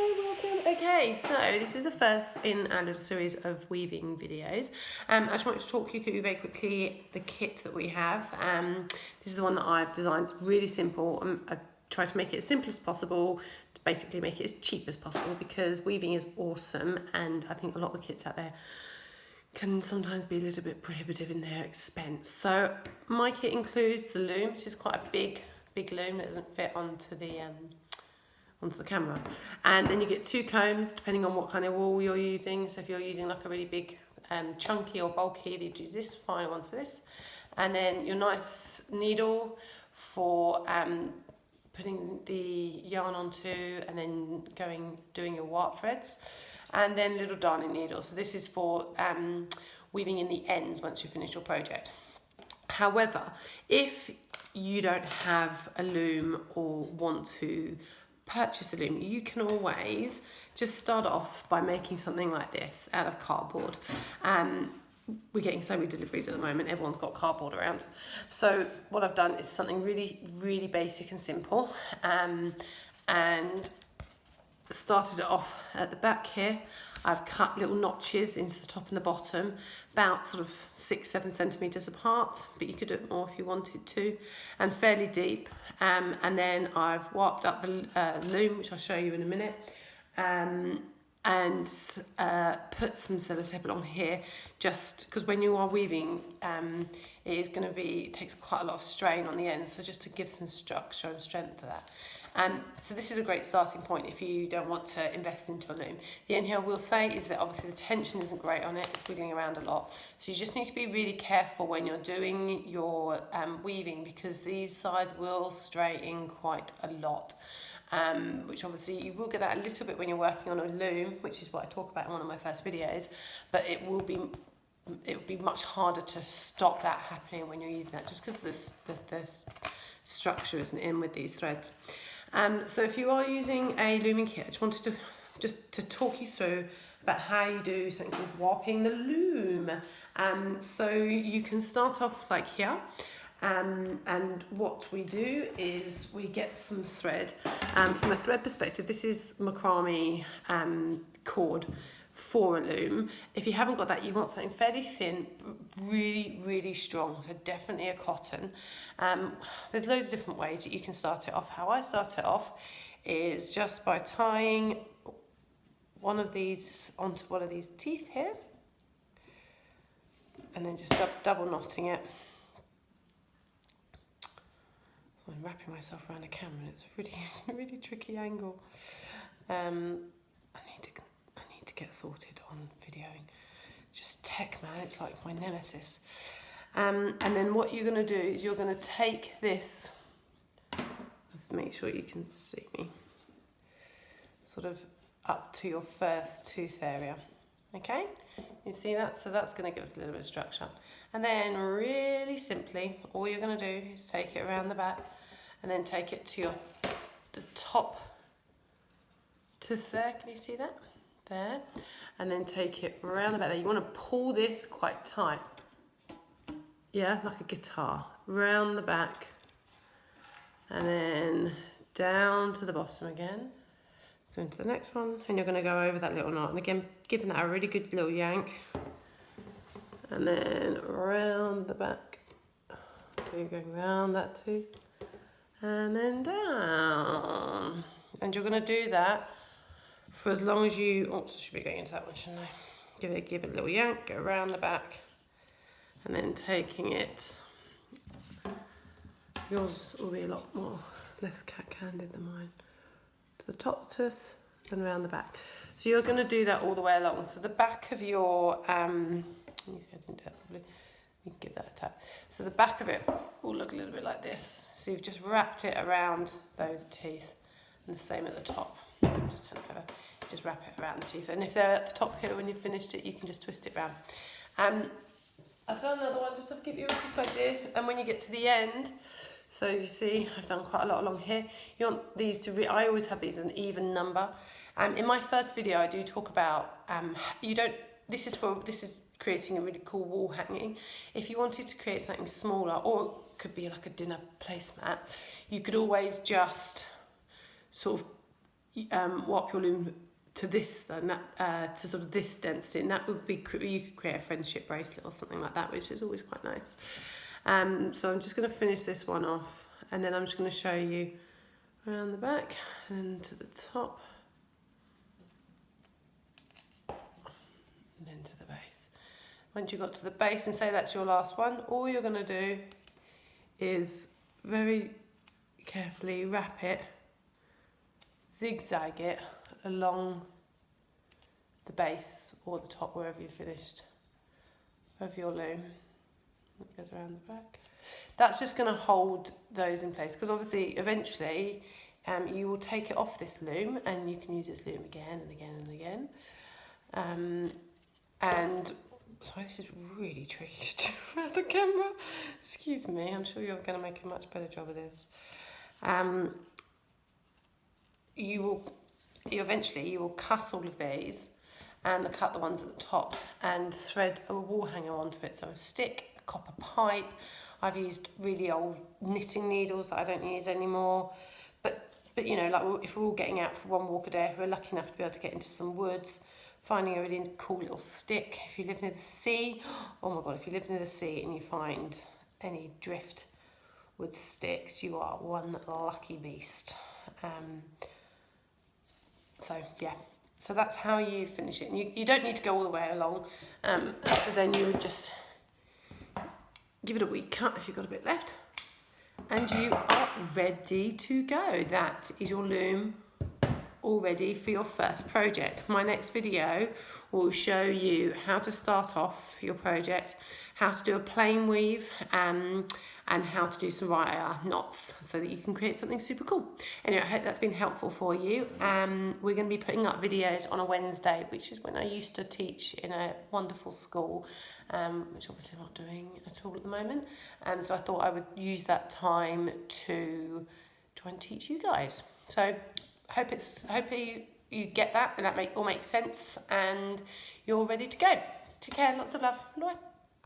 Welcome. Okay, so this is the first in our little series of weaving videos. I just wanted to talk you through very quickly the kit that we have. This is the one that I've designed. It's really simple. I try to make it as simple as possible, to basically make it as cheap as possible, because weaving is awesome, and I think a lot of the kits out there can sometimes be a little bit prohibitive in their expense. So my kit includes the loom, which is quite a big loom that doesn't fit onto the camera, and then you get 2 combs depending on what kind of wool you're using. So if you're using like a really big chunky or bulky, you'd use this, finer ones for this, and then your nice needle for putting the yarn onto, and then doing your warp threads, and then little darning needles. So this is for weaving in the ends once you finish your project. However, if you don't have a loom or want to purchase a loom, you can always just start off by making something like this out of cardboard. We're getting so many deliveries at the moment, everyone's got cardboard around. So what I've done is something really basic and simple, and started it off at the back here. I've cut little notches into the top and the bottom, about sort of 6-7 centimetres apart, but you could do it more if you wanted to, and fairly deep. And then I've warped up the loom, which I'll show you in a minute, and put some sellotape along here, just because when you are weaving, it takes quite a lot of strain on the end, so just to give some structure and strength to that. So this is a great starting point if you don't want to invest into a loom. The only thing I will say is that obviously the tension isn't great on it, it's wiggling around a lot. So you just need to be really careful when you're doing your weaving, because these sides will stray in quite a lot. Which obviously you will get that a little bit when you're working on a loom, which is what I talk about in one of my first videos, but it will be much harder to stop that happening when you're using that, just because the structure isn't in with these threads. So if you are using a looming kit, I just wanted to talk you through about how you do something called warping the loom. So you can start off like here, and what we do is we get some thread. From a thread perspective, this is macrame cord for a loom. If you haven't got that, you want something fairly thin, really strong, so definitely a cotton. There's loads of different ways that you can start it off. How I start it off is just by tying one of these onto one of these teeth here, and then just double knotting it. So I'm wrapping myself around a camera, and it's a really tricky angle. I need to get sorted on videoing. Just tech, man, it's like my nemesis. And then what you're going to do is you're going to take this, let's make sure you can see me, sort of up to your first tooth area. Okay, you see that? So that's going to give us a little bit of structure. And then really simply, all you're going to do is take it around the back, and then take it to the top tooth there. Can you see that? There. And then take it around the back there. You want to pull this quite tight. Yeah, like a guitar. Round the back. And then down to the bottom again. So into the next one. And you're going to go over that little knot. And again, giving that a really good little yank. And then around the back. So you're going round that tooth. And then down. And you're going to do that for as long as you, I should be going into that one, shouldn't I? Give it a little yank, go around the back, and then taking it, yours will be a lot less cat-handed than mine, to the top tooth and around the back. So you're going to do that all the way along. So the back of your, let me see, I didn't do that properly. You can give that a tap. So the back of it will look a little bit like this. So you've just wrapped it around those teeth, and the same at the top. Just turn it over. Just wrap it around the teeth, and if they're at the top here when you've finished it, you can just twist it round. I've done another one just to give you a quick idea, and when you get to the end, so you see I've done quite a lot along here. You want these to I always have these an even number. In my first video I do talk about this is creating a really cool wall hanging. If you wanted to create something smaller, or it could be like a dinner placemat, you could always just sort of warp your loom to this, then that to sort of this density, and that would be, you could create a friendship bracelet or something like that, which is always quite nice. So I'm just going to finish this one off, and then I'm just going to show you around the back and to the top, and then to the base. Once you've got to the base, and say that's your last one, all you're going to do is very carefully wrap it, zigzag it along the base or the top, wherever you've finished of your loom. It goes around the back. That's just going to hold those in place, because obviously eventually you will take it off this loom and you can use this loom again and again and again. And sorry, this is really tricky to do around the camera. Excuse me, I'm sure you're going to make a much better job of this. You will cut all of these and cut the ones at the top and thread a wall hanger onto it. So a stick, a copper pipe. I've used really old knitting needles that I don't use anymore. But you know, like if we're all getting out for one walk a day, if we're lucky enough to be able to get into some woods, finding a really cool little stick. If you live near the sea, oh my God, if you live near the sea and you find any driftwood sticks, you are one lucky beast. So yeah, so that's how you finish it. And you don't need to go all the way along. So then you would just give it a wee cut if you've got a bit left, and you are ready to go. That is your loom all ready for your first project. My next video will show you how to start off your project, how to do a plain weave, and how to do some wire knots so that you can create something super cool. Anyway, I hope that's been helpful for you. We're going to be putting up videos on a Wednesday, which is when I used to teach in a wonderful school, which obviously I'm not doing at all at the moment. So I thought I would use that time to try and teach you guys. So hopefully you get that and that all makes sense and you're ready to go. Take care, lots of love. Laura.